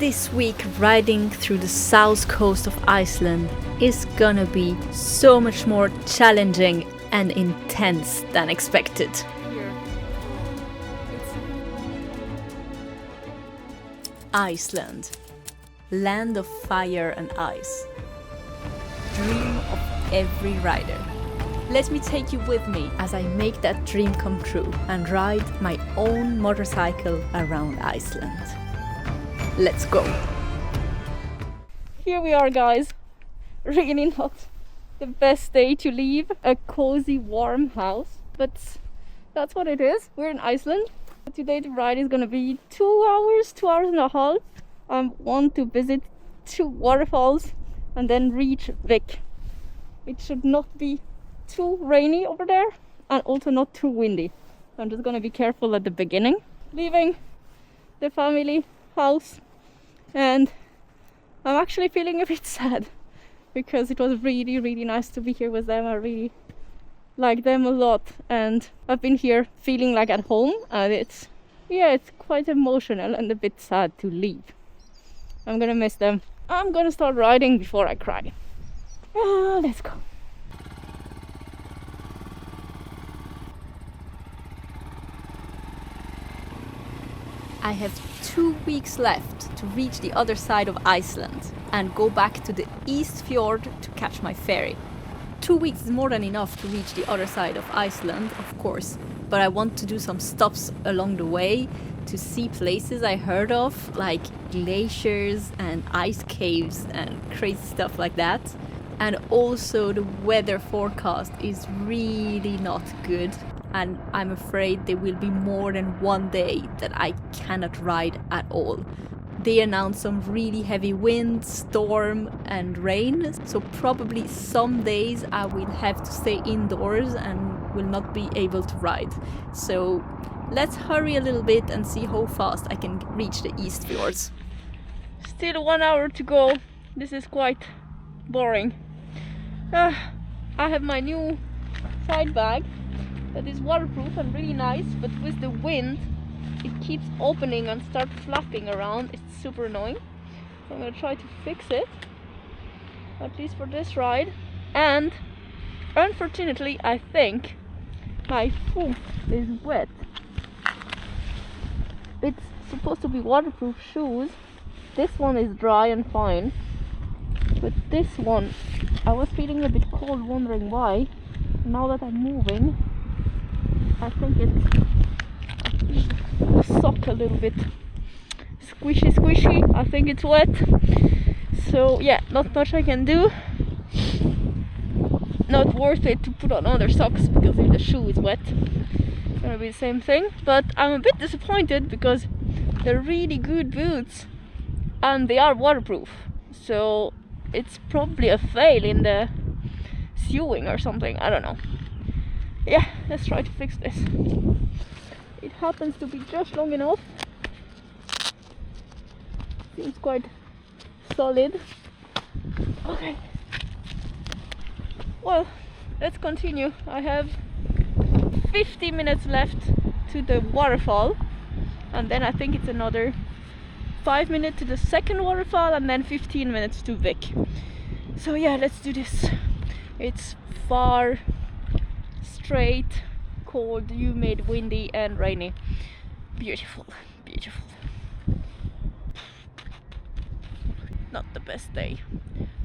This week riding through the south coast of Iceland is gonna be so much more challenging and intense than expected. Iceland, land of fire and ice. Dream of every rider. Let me take you with me as I make that dream come true and ride my own motorcycle around Iceland. Let's go! Here we are, guys. Really not the best day to leave a cozy, warm house, but that's what it is. We're in Iceland. Today the ride is gonna be 2 hours, 2 hours and a half. I want to visit 2 waterfalls and then reach Vik. It should not be too rainy over there and also not too windy. I'm just gonna be careful at the beginning. Leaving the family house, and I'm actually feeling a bit sad because it was really nice to be here with them. I really like them a lot and I've been here feeling like at home, and it's quite emotional and a bit sad to leave. I'm gonna miss them. I'm gonna start riding before I cry. Let's go. I have 2 weeks left to reach the other side of Iceland and go back to the East Fjord to catch my ferry. 2 weeks is more than enough to reach the other side of Iceland, of course, but I want to do some stops along the way to see places I heard of, like glaciers and ice caves and crazy stuff like that. And also the weather forecast is really not good, and I'm afraid there will be more than one day that I cannot ride at all. They announced some really heavy wind, storm and rain, so probably some days I will have to stay indoors and will not be able to ride. So let's hurry a little bit and see how fast I can reach the East Fjords. Still 1 hour to go. This is quite boring. I have my new side bag that is waterproof and really nice, but with the wind it keeps opening and starts flapping around. It's super annoying. So I'm gonna try to fix it, at least for this ride. And unfortunately I think my foot is wet. It's supposed to be waterproof shoes. This one is dry and fine, but this one I was feeling a bit cold, wondering why. Now that I'm moving, I think the sock a little bit squishy. I think it's wet. So yeah, not much I can do. Not worth it to put on other socks because if the shoe is wet, it's gonna be the same thing. But I'm a bit disappointed because they're really good boots and they are waterproof. So it's probably a fail in the sewing or something. I don't know. Yeah, let's try to fix this. It happens to be just long enough. Seems quite solid. Okay. Well, let's continue. I have 50 minutes left to the waterfall, and then I think it's another 5 minutes to the second waterfall, and then 15 minutes to Vik. So yeah, let's do this. It's far, straight, cold, humid, windy and rainy. Beautiful. Not the best day,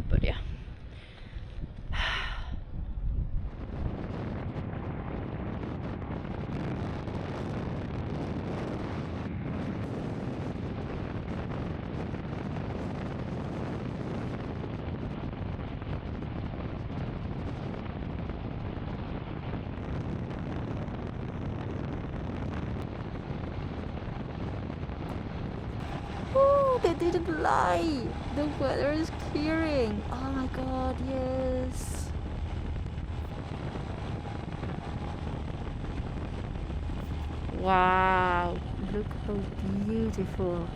but yeah. They didn't lie. The weather is clearing. Oh my god, yes. Wow, look how beautiful.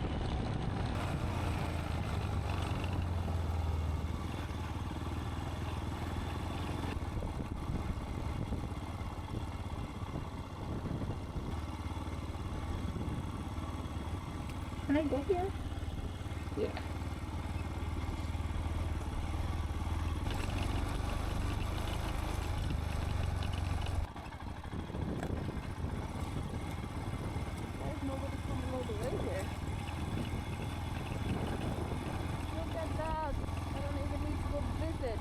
Can I go here? Yeah. There's nobody coming all the way here. Look at that! I don't even need to go visit.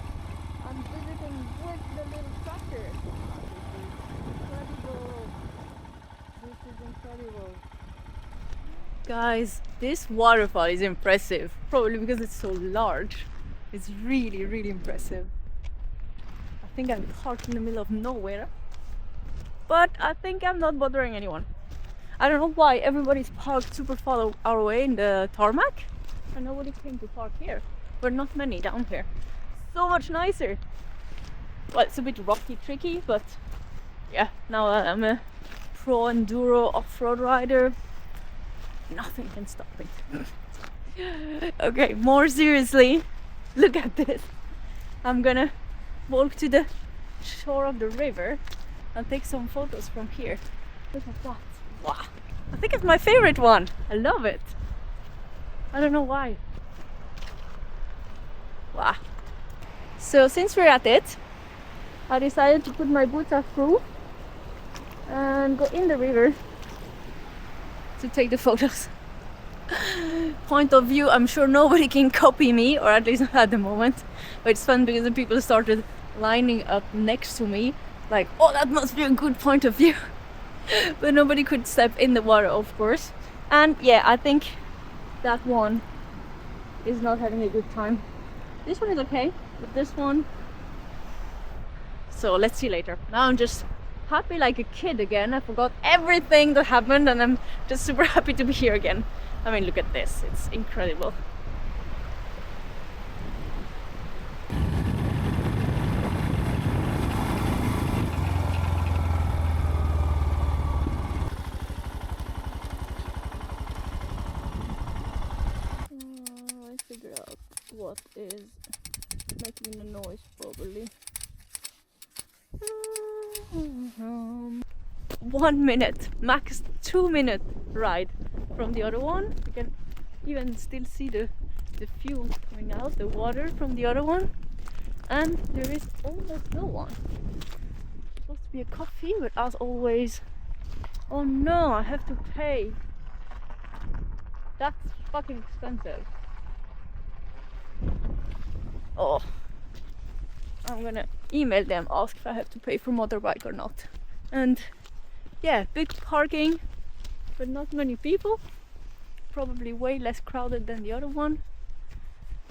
I'm visiting with the little tractor. Incredible! This is incredible. Guys, this waterfall is impressive. Probably because it's so large. It's really, really impressive. I think I'm parked in the middle of nowhere. But I think I'm not bothering anyone. I don't know why everybody's parked super far away in the tarmac. And nobody came to park here. We're not many down here. So much nicer. Well, it's a bit rocky, tricky, but yeah, now I'm a pro enduro off-road rider. Nothing can stop me. Okay, more seriously, look at this. I'm gonna walk to the shore of the river and take some photos from here. Look at that. Wow. I think it's my favorite one. I love it. I don't know why. Wow. So since we're at it, I decided to put my boots through and go in the river to take the photos. Point of view, I'm sure nobody can copy me, or at least not at the moment. But it's fun because the people started lining up next to me, like, oh, that must be a good point of view. But nobody could step in the water, of course. And yeah, I think that one is not having a good time. This one is okay, but this one... So let's see later. Now I'm just happy like a kid again. I forgot everything that happened and I'm just super happy to be here again. I mean, look at this, it's incredible. I figure out what is making the noise probably. 1 minute, max 2 minute ride from the other one. You can even still see the fuel coming out, the water from the other one, and there is almost no one. It's supposed to be a coffee, but as always, oh no, I have to pay. That's fucking expensive. Oh, I'm gonna email them, ask if I have to pay for motorbike or not. And yeah, big parking, but not many people. Probably way less crowded than the other one.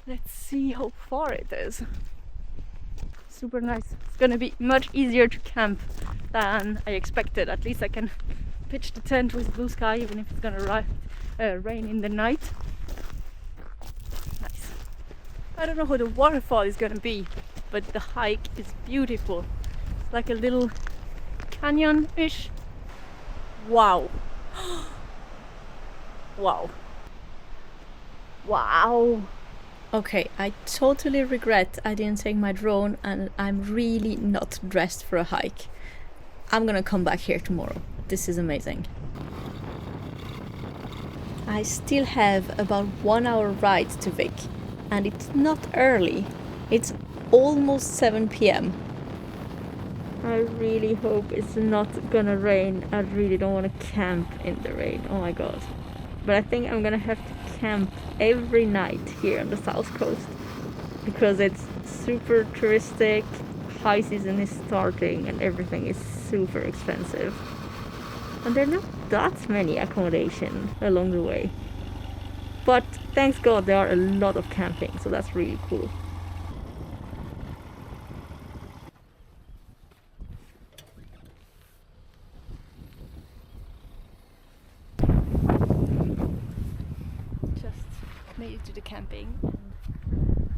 Let's see how far it is. Super nice. It's gonna be much easier to camp than I expected. At least I can pitch the tent with blue sky, even if it's gonna rain in the night. Nice. I don't know how the waterfall is gonna be, but the hike is beautiful. It's like a little canyon-ish. Wow. Wow. Wow. Okay, I totally regret I didn't take my drone and I'm really not dressed for a hike. I'm gonna come back here tomorrow. This is amazing. I still have about 1 hour ride to Vik and it's not early. It's almost 7 p.m. I really hope it's not gonna rain. I really don't want to camp in the rain. Oh my god. But I think I'm gonna have to camp every night here on the south coast because it's super touristic, high season is starting and everything is super expensive. And there are not that many accommodations along the way. But thanks God there are a lot of camping, so that's really cool. Made it to the camping and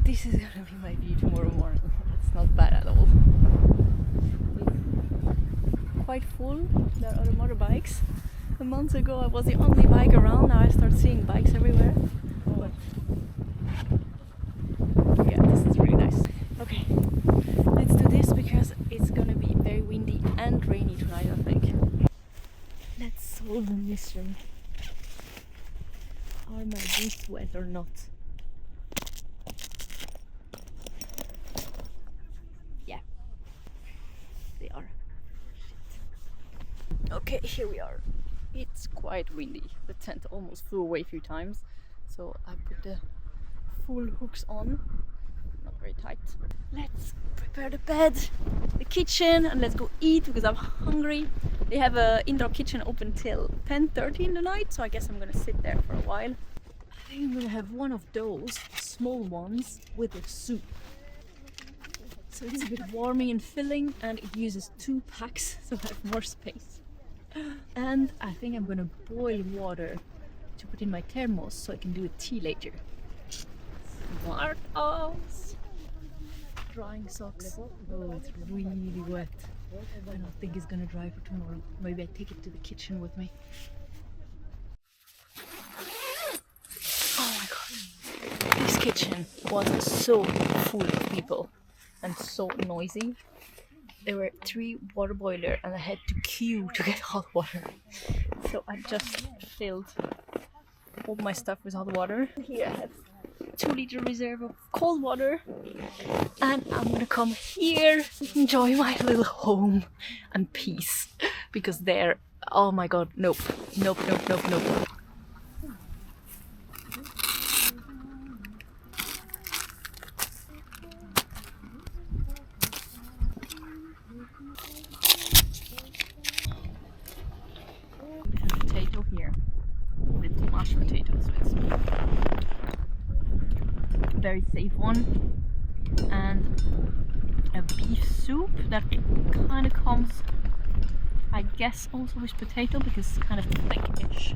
this is gonna be my view tomorrow morning. That's not bad at all. It's quite full. There are other motorbikes. A month ago I was the only bike around, now I start seeing bikes everywhere. But yeah, this is really nice. Okay, let's do this because it's gonna be very windy and rainy tonight, I think. Let's solve the mystery. Are my boots wet or not? Okay, here we are. It's quite windy. The tent almost flew away a few times, so I put the full hooks on. Not very tight. Let's prepare the bed, the kitchen, and let's go eat because I'm hungry. They have an indoor kitchen open till 10:30 in the night, so I guess I'm gonna sit there for a while. I think I'm gonna have one of those small ones with a soup. So it's a bit warming and filling, and it uses 2 packs, so I have more space. And I think I'm gonna boil water to put in my thermos so I can do a tea later. Smart ass! Drying socks. Oh, it's really wet. I don't think it's gonna dry for tomorrow. Maybe I take it to the kitchen with me. Oh my god. This kitchen was so full of people and so noisy. There were 3 water boilers and I had to queue to get hot water. So I just filled all my stuff with hot water. Here I have 2-liter reserve of cold water, and I'm gonna come here, enjoy my little home and peace, because there, oh my god, nope. Potato here with mashed potatoes, so it's very safe one, and a beef soup that kind of comes, I guess, also with potato because it's kind of thickish.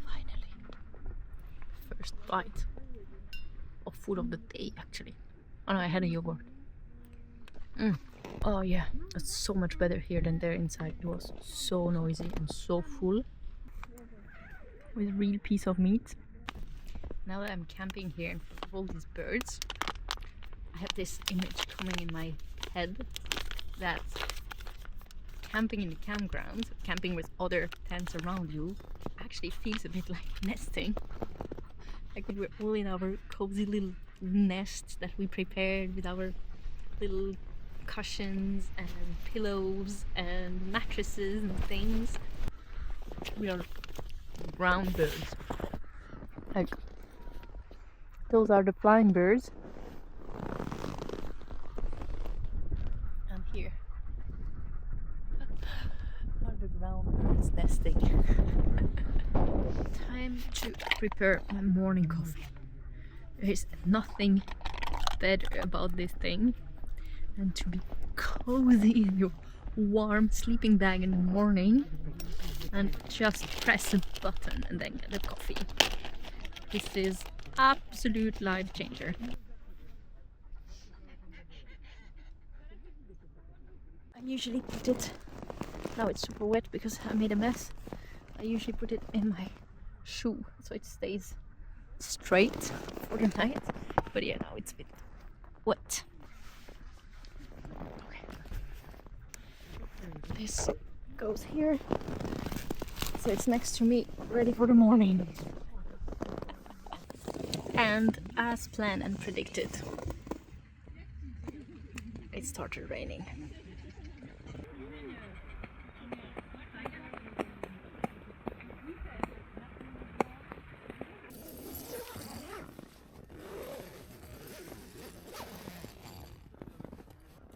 Finally, first bite of food of the day, actually. Oh no, I had a yogurt. Oh yeah, it's so much better here than there inside. It was so noisy and so full with real piece of meat. Now that I'm camping here in front of all these birds, I have this image coming in my head that camping in the campground, camping with other tents around you, actually feels a bit like nesting. Like we're all in our cozy little nest that we prepared with our little cushions and pillows and mattresses and things. We are ground birds. Like, those are the flying birds. And here are the ground birds nesting. Time to prepare my morning coffee. There is nothing better about this thing than to be cozy in your warm sleeping bag in the morning and just press a button and then get a coffee. This is absolute life changer. I usually put it, now it's super wet because I made a mess. I usually put it in my shoe so it stays straight for the night. But yeah, now it's a bit wet. This goes here, so it's next to me, ready for the morning. And as planned and predicted, it started raining.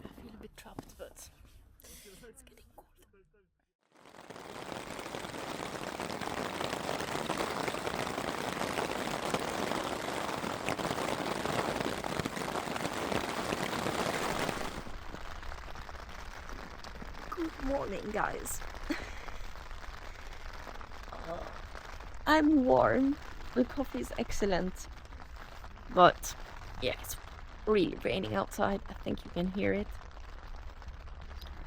I feel a bit trapped, but it's getting cold. Good morning, guys. I'm warm. The coffee is excellent. But yeah, it's really raining outside. I think you can hear it.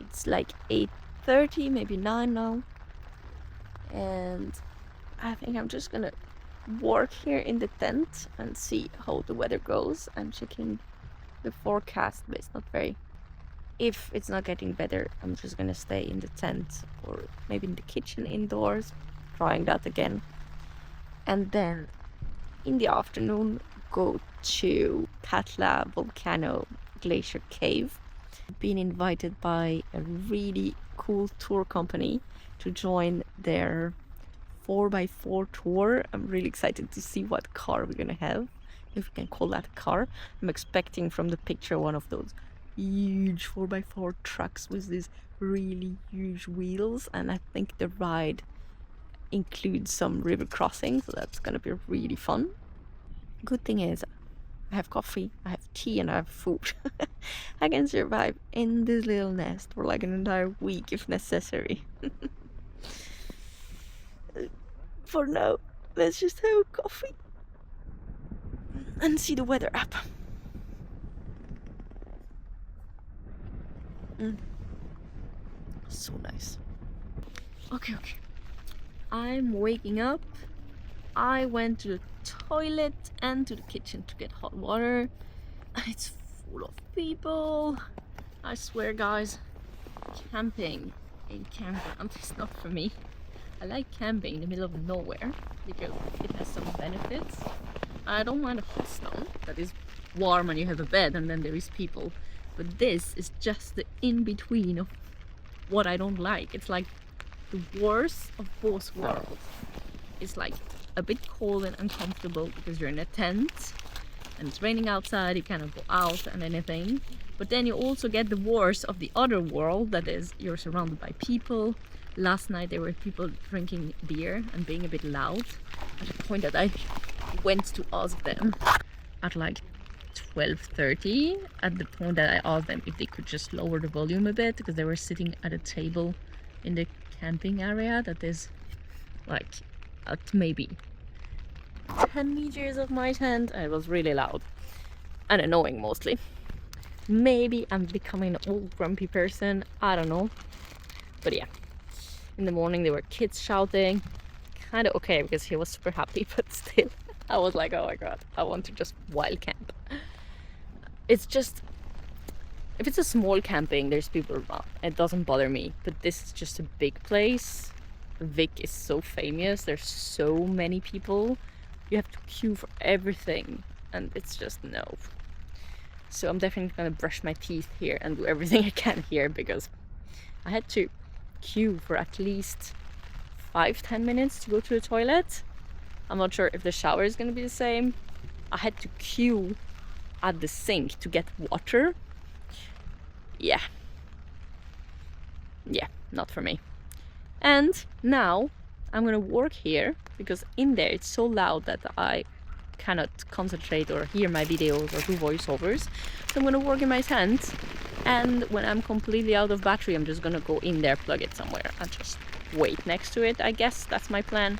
It's like 8:30, maybe 9 now. And I think I'm just gonna work here in the tent and see how the weather goes. I'm checking the forecast, but it's not very... If it's not getting better, I'm just gonna stay in the tent or maybe in the kitchen indoors, trying that again. And then in the afternoon, go to Katla volcano glacier cave. Been invited by a really cool tour company to join their 4x4 tour. I'm really excited to see what car we're gonna have, if we can call that a car. I'm expecting from the picture one of those huge 4x4 trucks with these really huge wheels, and I think the ride includes some river crossing, so that's gonna be really fun. Good thing is I have coffee, I have tea, and I have food. I can survive in this little nest for like an entire week if necessary. For now, let's just have a coffee and see the weather app. So nice. Okay. I'm waking up. I went to the toilet and to the kitchen to get hot water, and it's full of people. I swear, guys, camping in campground is not for me. I like camping in the middle of nowhere because it has some benefits. I don't mind a hot stone that is warm and you have a bed and then there is people, but this is just the in-between of what I don't like. It's like the worst of both worlds. It's like a bit cold and uncomfortable because you're in a tent and it's raining outside, you cannot go out and anything, but then you also get the worst of the other world, that is, you're surrounded by people. Last night there were people drinking beer and being a bit loud, at the point that I went to ask them at like 12:30, at the point that I asked them if they could just lower the volume a bit, because they were sitting at a table in the camping area that is like at maybe 10 meters of my tent, and it was really loud and annoying mostly. Maybe I'm becoming an old grumpy person, I don't know, but yeah. In the morning there were kids shouting, kind of okay because he was super happy, but still I was like, oh my god, I want to just wild camp. It's just, if it's a small camping there's people around, it doesn't bother me, but this is just a big place. Vic is so famous, there's so many people, you have to queue for everything, and it's just no. So I'm definitely gonna brush my teeth here and do everything I can here, because I had to queue for at least 5-10 minutes to go to the toilet. I'm not sure if the shower is gonna be the same. I had to queue at the sink to get water. Yeah, not for me. And now I'm gonna work here because in there it's so loud that I cannot concentrate or hear my videos or do voiceovers. So I'm gonna work in my tent, and when I'm completely out of battery I'm just gonna go in there, plug it somewhere and just wait next to it. I guess that's my plan.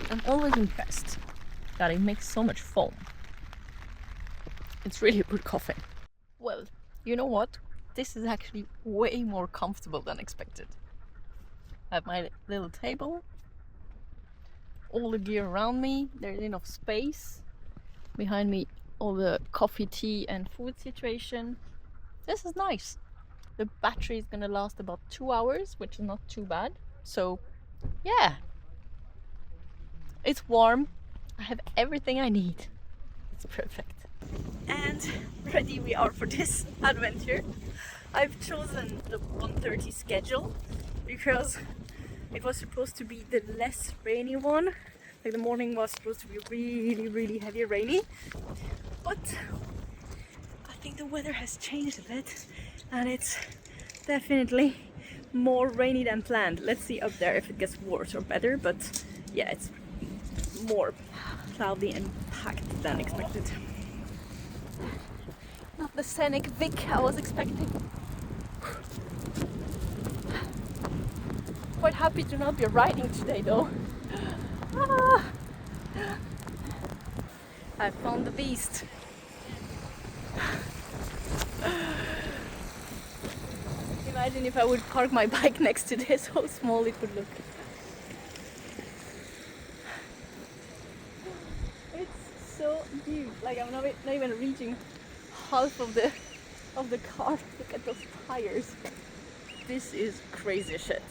I'm always impressed that it makes so much foam. It's really a good coffee. Well, you know what? This is actually way more comfortable than expected. I have my little table, all the gear around me, there's enough space. Behind me, all the coffee, tea and food situation. This is nice. The battery is gonna last about 2 hours, which is not too bad. So, yeah. It's warm. I have everything I need. It's perfect. And ready we are for this adventure. I've chosen the 1:30 schedule because it was supposed to be the less rainy one. Like the morning was supposed to be really heavy rainy, but I think the weather has changed a bit and it's definitely more rainy than planned. Let's see up there if it gets worse or better, but yeah, it's more cloudy and packed than expected. Not the scenic Vic I was expecting. Quite happy to not be riding today though. I found the beast. Imagine if I would park my bike next to this, how small it would look. It's so huge, like I'm not even reaching half of the car. Look at those tires. This is crazy shit.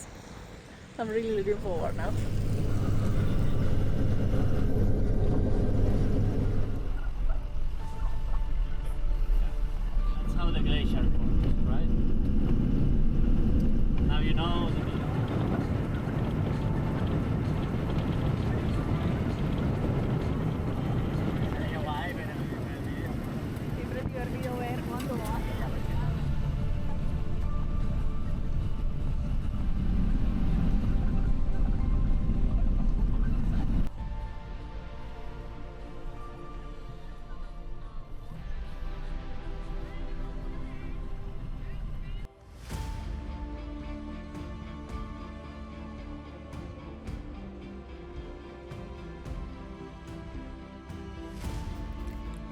I'm really looking forward now. That's how the glacier forms, right? Now you know the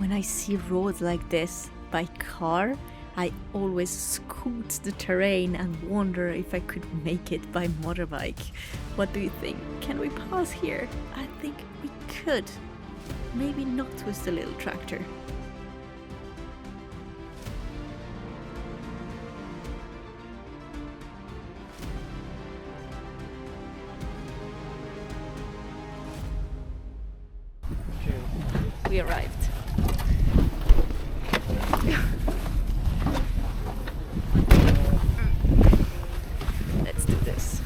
When I see roads like this by car, I always scoot the terrain and wonder if I could make it by motorbike. What do you think? Can we pass here? I think we could. Maybe not with the little tractor. We arrived. Let's do this.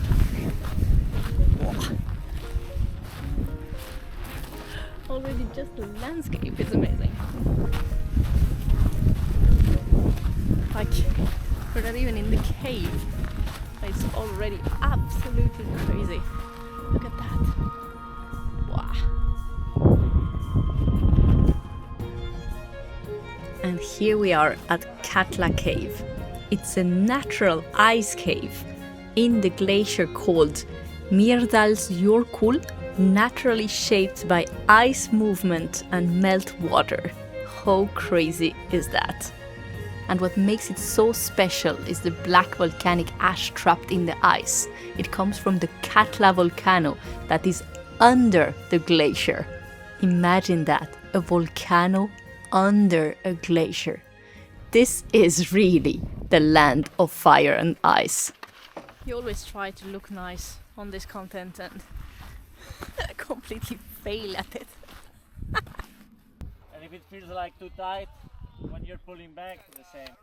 Already just the landscape is amazing. Like, we're not even in the cave. It's already absolutely crazy. Look at that. Wow. And here we are at Katla Cave. It's a natural ice cave in the glacier called Mýrdalsjökull, naturally shaped by ice movement and melt water. How crazy is that? And what makes it so special is the black volcanic ash trapped in the ice. It comes from the Katla volcano that is under the glacier. Imagine that, a volcano under a glacier. This is really the land of fire and ice. You always try to look nice on this content and completely fail at it. And if it feels like too tight, when you're pulling back, the same.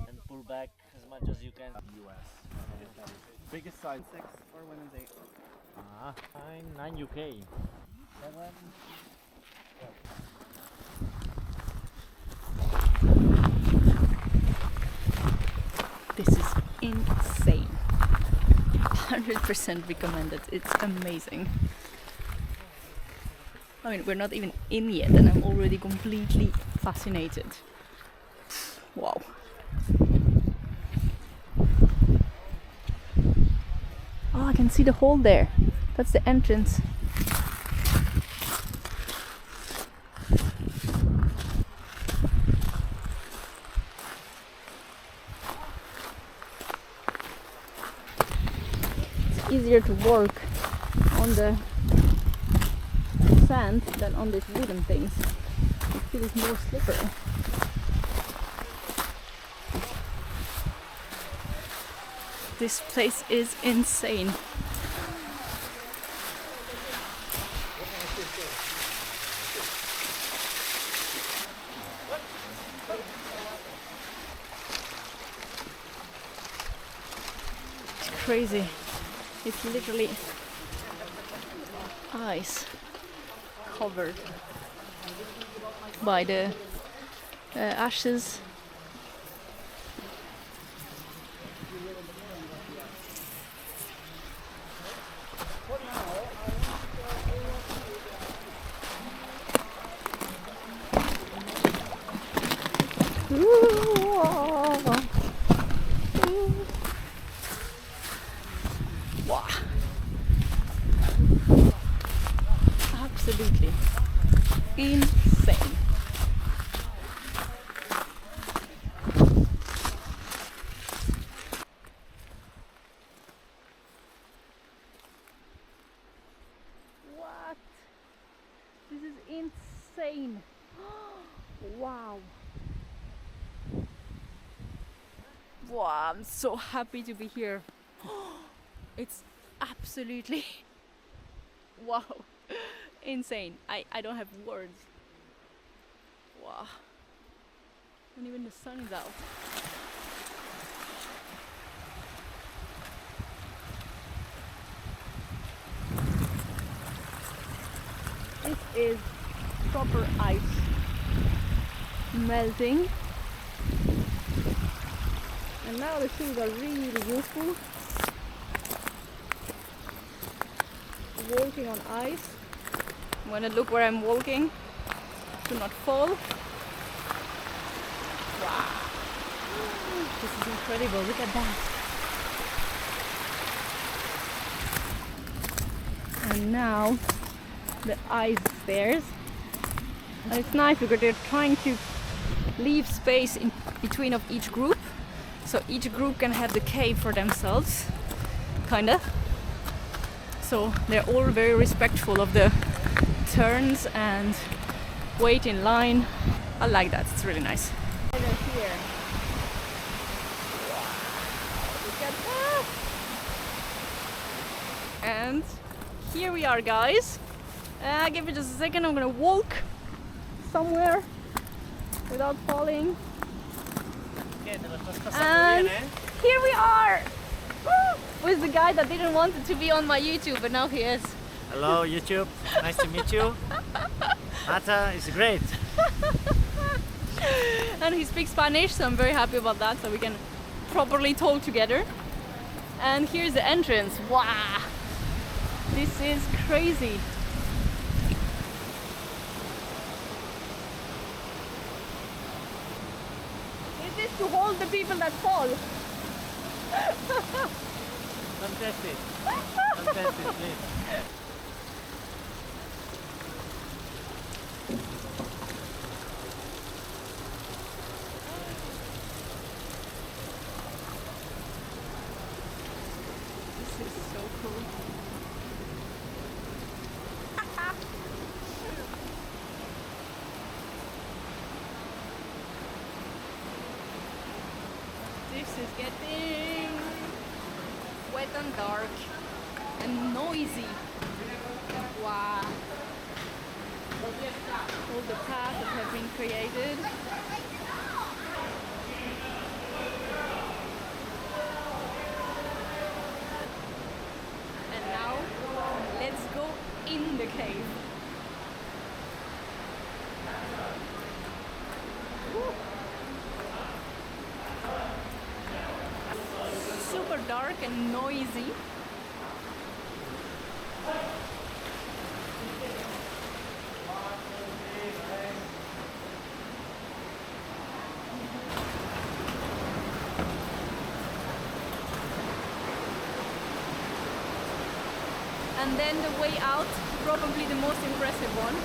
And pull back as much as you can. US. Biggest size 6 or women's 8. Ah, 9 UK. 7. This is insane. 100% recommended. It's amazing. I mean, we're not even in yet and I'm already completely fascinated. Wow. Oh, I can see the hole there. That's the entrance. It's easier to walk on the sand than on these wooden things. It feels more slippery. This place is insane. It's crazy. It's literally ice covered by the ashes. Wow. Absolutely insane. What? This is insane. Wow. Wow, I'm so happy to be here. It's absolutely wow, insane. I don't have words. Wow. And even the sun is out. This is proper ice melting. And now the shoes are really useful. Walking on ice. I'm gonna look where I'm walking to not fall. Wow, this is incredible, look at that. And now the ice stairs. And it's nice because they're trying to leave space in between of each group. So each group can have the cave for themselves, kinda. So they're all very respectful of the turns and wait in line. I like that, it's really nice. Over here. Wow, look at that! And here we are, guys. Give me just a second, I'm gonna walk somewhere without falling. And here we are! Woo! With the guy that didn't want it to be on my YouTube, but now he is. Hello YouTube, nice to meet you. Mata is great. And he speaks Spanish, so I'm very happy about that, so we can properly talk together. And here's the entrance. Wow! This is crazy. Is this to hold the people that fall? Fantastic. Fantastic, please. This is so cool. This is getting wet and dark and noisy. Wow. All the paths that have been created. And now let's go in the cave. Woo. Super dark and noisy. And then the way out, probably the most impressive one.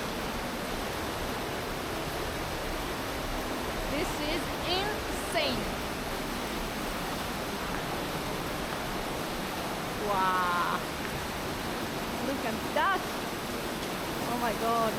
This is insane. Wow. Look at that. Oh my god.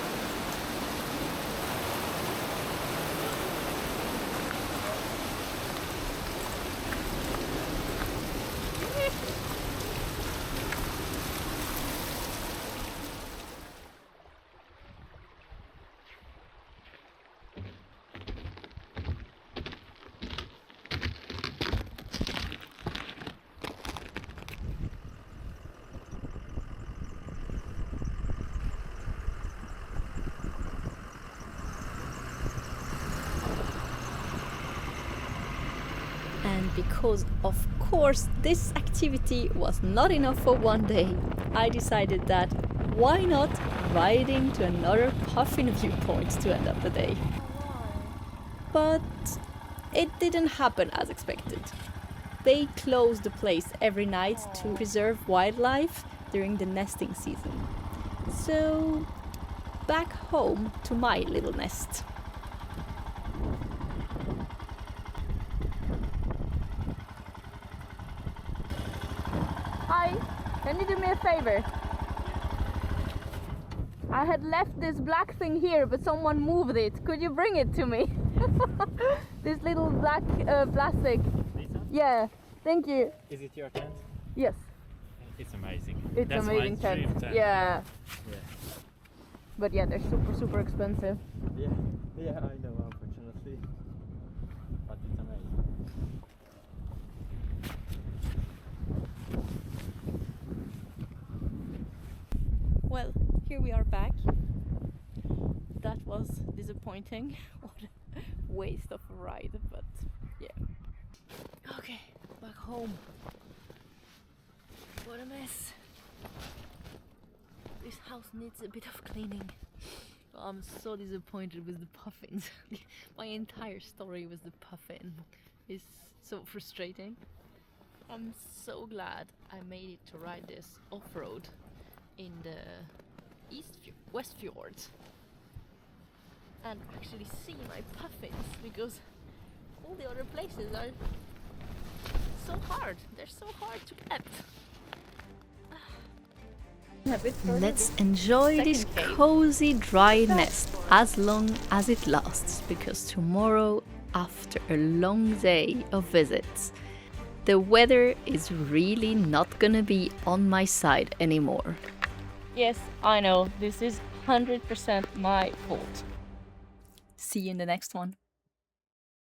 And because of course this activity was not enough for one day, I decided that why not riding to another puffin viewpoint to end up the day. But it didn't happen as expected. They close the place every night to preserve wildlife during the nesting season. So back home to my little nest. Hi, can you do me a favor? I had left this black thing here, but someone moved it. Could you bring it to me? This little black plastic. Lisa? Yeah, thank you. Is it your tent? Yes. It's amazing. It's That's amazing my dream tent. tent. Yeah. Yeah. But yeah, they're super expensive. Yeah, yeah, I know, unfortunately. But it's amazing. Well, here we are back. That was disappointing. What a waste of a ride, but yeah. Okay, back home. What a mess. This house needs a bit of cleaning. I'm so disappointed with the puffins. My entire story was the puffin. It's so frustrating. I'm so glad I made it to ride this off-road in the West Fjords and actually see my puffins, because all the other places are so hard. They're so hard to get. Let's enjoy this cozy dry nest as long as it lasts, because tomorrow, after a long day of visits, the weather is really not gonna be on my side anymore. Yes, I know, this is 100% my fault. See you in the next one.